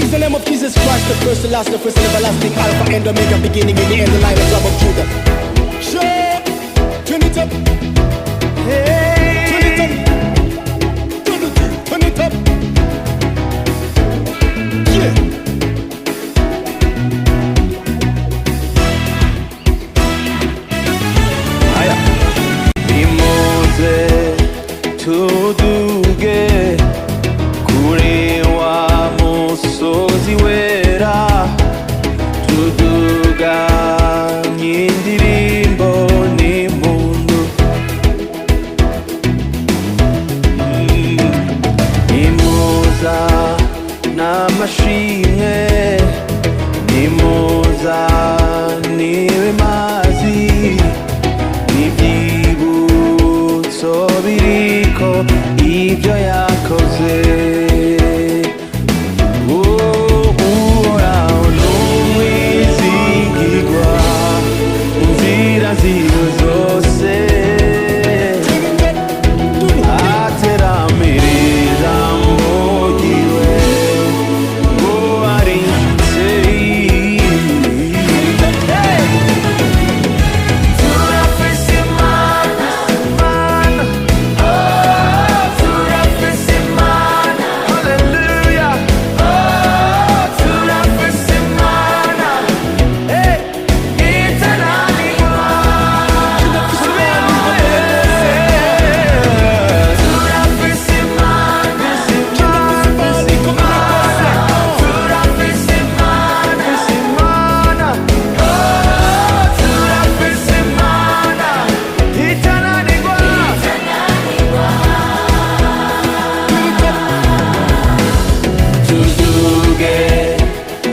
Praise the name of Jesus Christ, the first, the last, the first and everlasting, Alpha and Omega, beginning in the end, the line of tribe of Judah. Sure, turn it up. Hey, turn it up. Turn it up. Yeah. tuduge kure wa musozi wera tuduga nyindirimbo n'impundu imuza n'amashimwe imuza niwe mazi n'ibyibutso biriko ibyo yakoze uhoraho n'umwizigirwa mu nzira ziwe zose ateramirira mugiwe ngo arinze Turafise Imana, Turafise Imana, hallelujah. Turafise Imana, itananirwa. Turafise Imana, Turafise Imana, Turafise Imana, itananirwa. Tuduge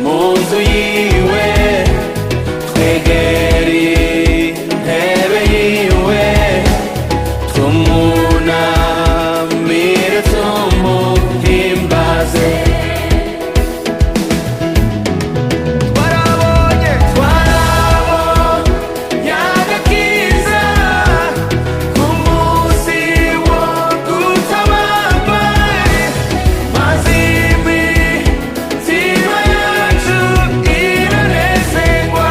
mu nzu yiwe twegere intebe yiwe tumunamire tumuhimbaze twarabonye agakiza ku munsi wo gutabarwa maze imitima yacu iranezerwa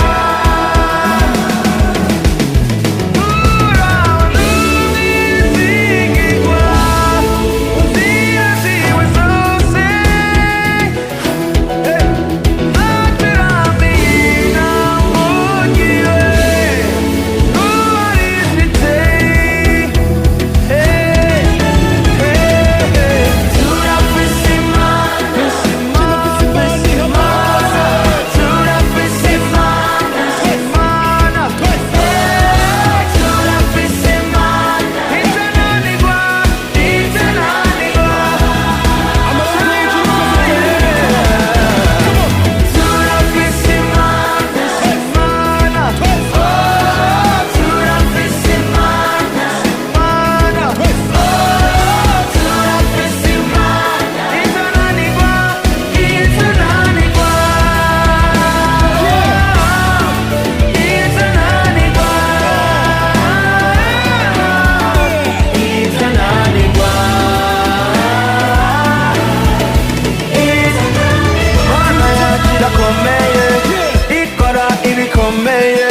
uhoraho n'umwizigirwa mu nzira ziwe zose ateramira mugiwe uwarizite Turafise Imana, Turafise Imana, Turafise Imana, itananirwa, itananirwa. Turafise Imana, Turafise Imana, Turafise Imana, itananirwa, itananirwa. Itananirwa, Mana yacu irakomeye, ikora ibikomeye.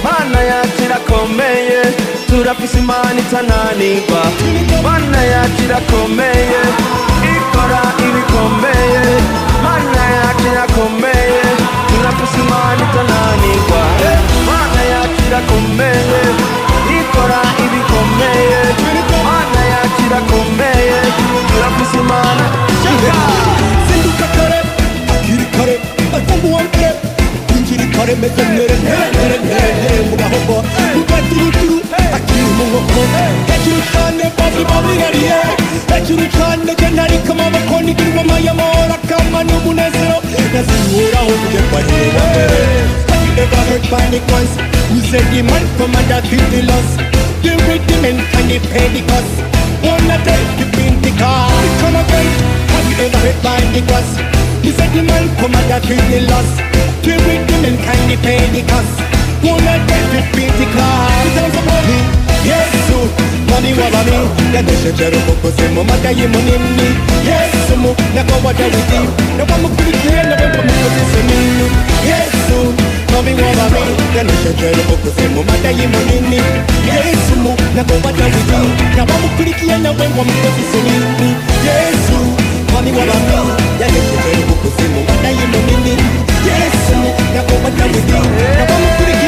Mana yacu irakomeye, turafise Imana itananirwa. Mana yacu irakomeye, ikora ibikomeye. Mana yacu irakomeye, turafise Imana itananirwa. Mana yacu irakomeye, ikora ibikomeye. Mana yacu irakomeye, turafise Imana. Shaka. Zinduka kare, akiri kare, atambu wa mbere. Injiri kare meze nere mu gahogo. Mugaturuturu, akiri mu nkoko. Hejuru cyane, babi babigariye. Hejuru cyane, jenari kamaboko nigirwa mayamora kama n'umunezero. Nazihoraho kugirwa hewa mbere. Have you ever heard panic once? Who said the man from under the loss? The rhythm and can you pay the cost? One a day, you bring the car. Come again. Have you ever heard panic once? He said the man come and that the loss. The rhythm and can you pay the cost? One a day, you bring the car. Yesu mwami w'abami yanesheje rukukuzi mu madayimonini Yesu munago wa Dawidi n'abamukurikiye nawe bamukoze isoni Yesu mwami w'abami yanesheje rukukuzi mu madayimonini Yesu munago wa Dawidi n'abamukurikiye nawe bamukoze isoni Yesu mwami w'abami yanesheje rukukuzi mu madayimonini Yesu munago wa Dawidi n'abamukurikiye